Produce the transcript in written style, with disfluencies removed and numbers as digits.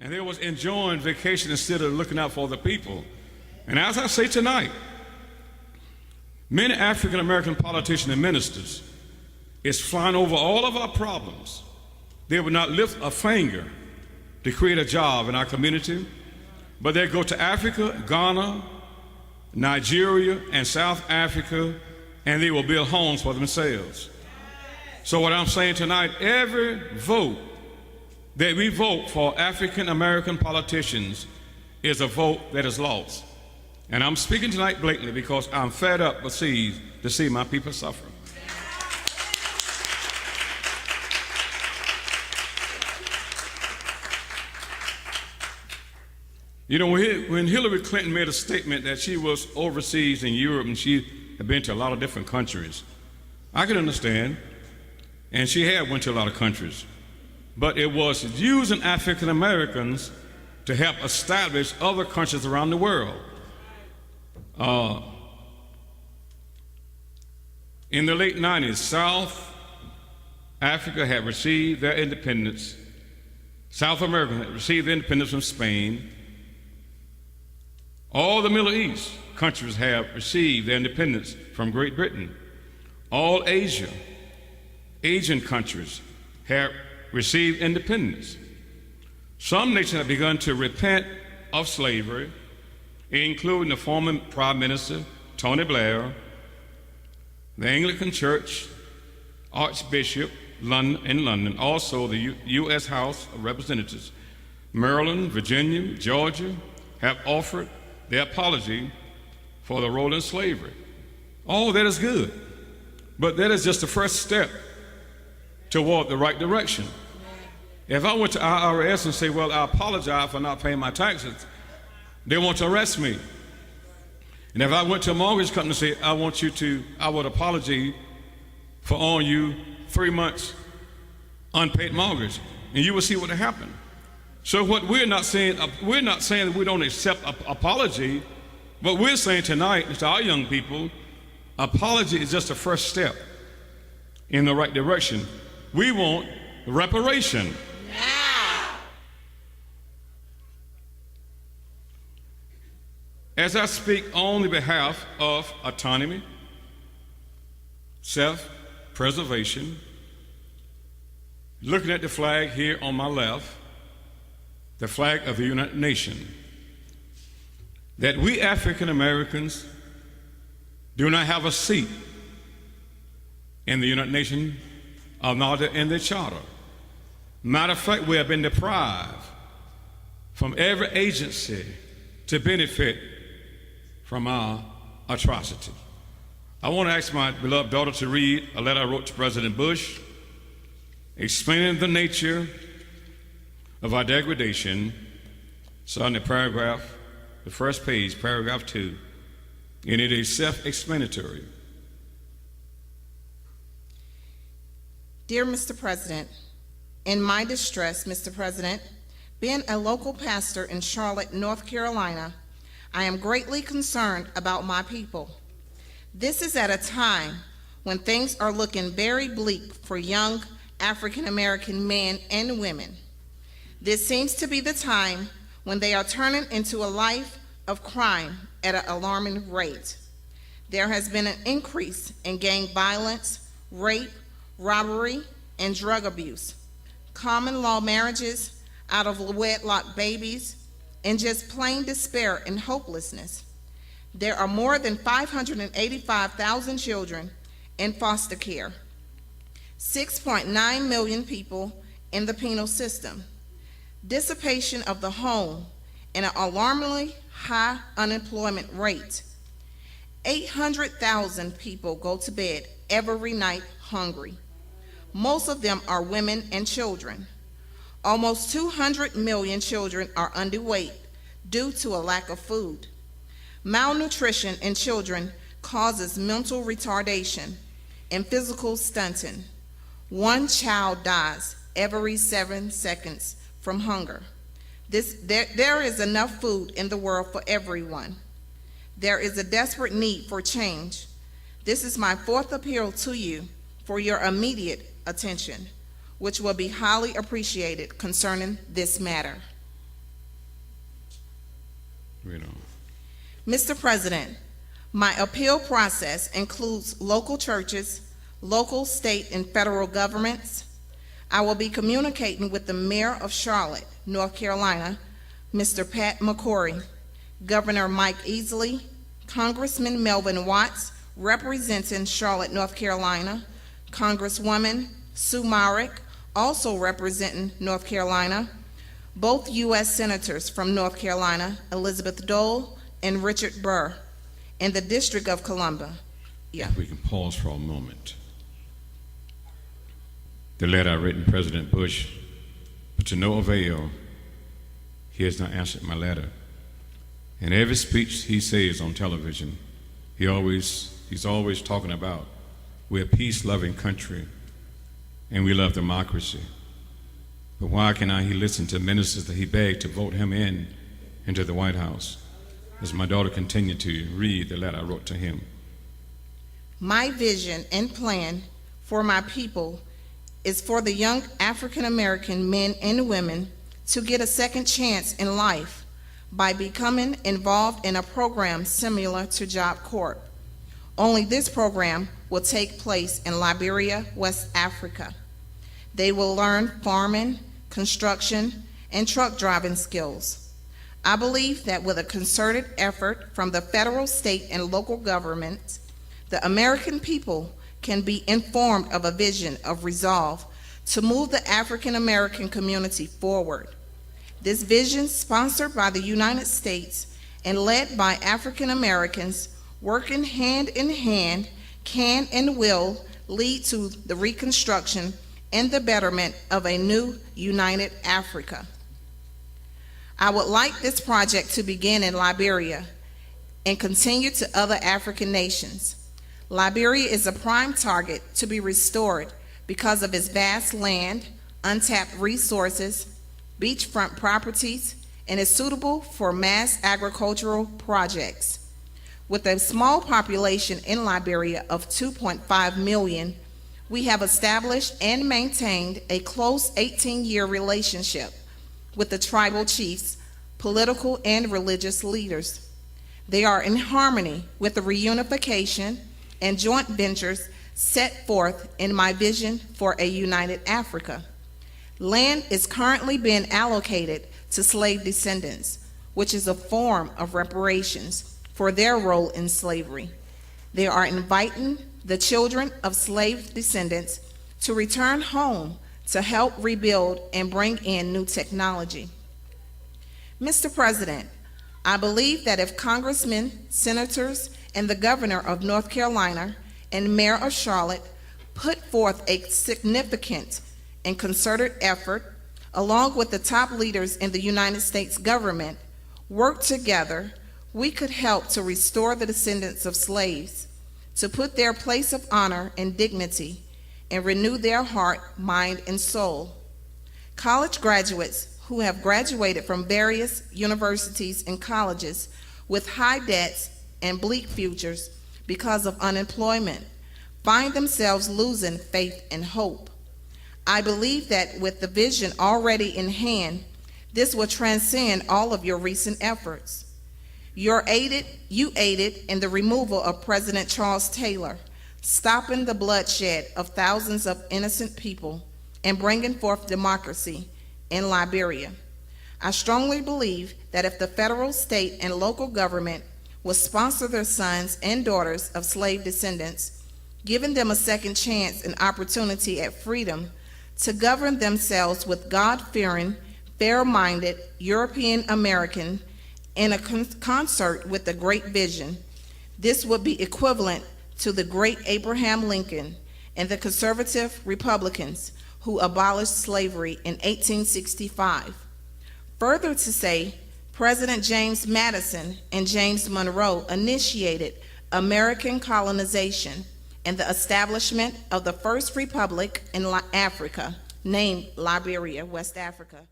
And they was enjoying vacation instead of looking out for the people. And as I say tonight, many African American politicians and ministers is flying over all of our problems. They would not lift a finger to create a job in our community, but they go to Africa, Ghana, Nigeria, and South Africa, and they will build homes for themselves. So what I'm saying tonight, every vote that we vote for African American politicians is a vote that is lost. And I'm speaking tonight blatantly because I'm fed up to see my people suffer. You know, when Hillary Clinton made a statement that she was overseas in Europe and she had been to a lot of different countries, I can understand, and she had went to a lot of countries, but it was using African Americans to help establish other countries around the world. In the late 90s, South Africa had received their independence. South America had received their independence from Spain. All the Middle East countries have received their independence from Great Britain. All Asian countries have received independence. Some nations have begun to repent of slavery, including the former Prime Minister, Tony Blair, the Anglican Church, Archbishop in London, also the U.S. House of Representatives. Maryland, Virginia, Georgia have offered their apology for the role in slavery. All that is good, but that is just the first step toward the right direction. If I went to IRS and say, well, I apologize for not paying my taxes, they want to arrest me. And if I went to a mortgage company and say, I would apologize for owing you 3 months unpaid mortgage, and you will see what will happen. So what we're not saying that we don't accept apology, but we're saying tonight to our young people, apology is just the first step in the right direction. We want reparation. As I speak on the behalf of autonomy, self-preservation, looking at the flag here on my left, the flag of the United Nations, that we African Americans do not have a seat in the United Nations, nor in the Charter. Matter of fact, we have been deprived from every agency to benefit from our atrocity. I want to ask my beloved daughter to read a letter I wrote to President Bush explaining the nature of our degradation. So on the paragraph, the first page, paragraph 2, and it is self-explanatory. Dear Mr. President, in my distress, Mr. President, being a local pastor in Charlotte, North Carolina, I am greatly concerned about my people. This is at a time when things are looking very bleak for young African American men and women. This seems to be the time when they are turning into a life of crime at an alarming rate. There has been an increase in gang violence, rape, robbery, and drug abuse, common law marriages, out of wedlock babies, and just plain despair and hopelessness. There are more than 585,000 children in foster care, 6.9 million people in the penal system, dissipation of the home, and an alarmingly high unemployment rate. 800,000 people go to bed every night hungry. Most of them are women and children. Almost 200 million children are underweight due to a lack of food. Malnutrition in children causes mental retardation and physical stunting. One child dies every 7 seconds from hunger. There is enough food in the world for everyone. There is a desperate need for change. This is my fourth appeal to you for your immediate attention, which will be highly appreciated concerning this matter. Read on. Mr. President, my appeal process includes local churches, local, state, and federal governments. I will be communicating with the Mayor of Charlotte, North Carolina, Mr. Pat McCrory, Governor Mike Easley, Congressman Melvin Watts, representing Charlotte, North Carolina, Congresswoman Sue Myrick, also representing North Carolina, both U.S. Senators from North Carolina, Elizabeth Dole and Richard Burr, in the District of Columbia. If we can pause for a moment. The letter I written President Bush, but to no avail, he has not answered my letter. In every speech he says on television, he's always talking about we're a peace-loving country and we love democracy. But why cannot he listen to ministers that he begged to vote him into the White House? As my daughter continued to read the letter I wrote to him. My vision and plan for my people is for the young African American men and women to get a second chance in life by becoming involved in a program similar to Job Corps. Only this program will take place in Liberia, West Africa. They will learn farming, construction, and truck driving skills. I believe that with a concerted effort from the federal, state, and local governments, the American people can be informed of a vision of resolve to move the African American community forward. This vision, sponsored by the United States and led by African Americans, working hand in hand, can and will lead to the reconstruction and the betterment of a new united Africa. I would like this project to begin in Liberia and continue to other African nations. Liberia is a prime target to be restored because of its vast land, untapped resources, beachfront properties, and is suitable for mass agricultural projects. With a small population in Liberia of 2.5 million, we have established and maintained a close 18-year relationship with the tribal chiefs, political and religious leaders. They are in harmony with the reunification and joint ventures set forth in my vision for a united Africa. Land is currently being allocated to slave descendants, which is a form of reparations for their role in slavery. They are inviting the children of slave descendants to return home to help rebuild and bring in new technology. Mr. President, I believe that if congressmen, senators, and the governor of North Carolina and mayor of Charlotte put forth a significant and concerted effort, along with the top leaders in the United States government, work together, we could help to restore the descendants of slaves, to put their place of honor and dignity, and renew their heart, mind, and soul. College graduates who have graduated from various universities and colleges with high debts and bleak futures because of unemployment find themselves losing faith and hope. I believe that with the vision already in hand, this will transcend all of your recent efforts. You aided in the removal of President Charles Taylor, stopping the bloodshed of thousands of innocent people and bringing forth democracy in Liberia. I strongly believe that if the federal, state, and local government will sponsor their sons and daughters of slave descendants, giving them a second chance and opportunity at freedom to govern themselves with God-fearing, fair-minded European American in a concert with the great vision, this would be equivalent to the great Abraham Lincoln and the conservative Republicans who abolished slavery in 1865. Further to say, President James Madison and James Monroe initiated American colonization and the establishment of the first republic in Africa, named Liberia, West Africa.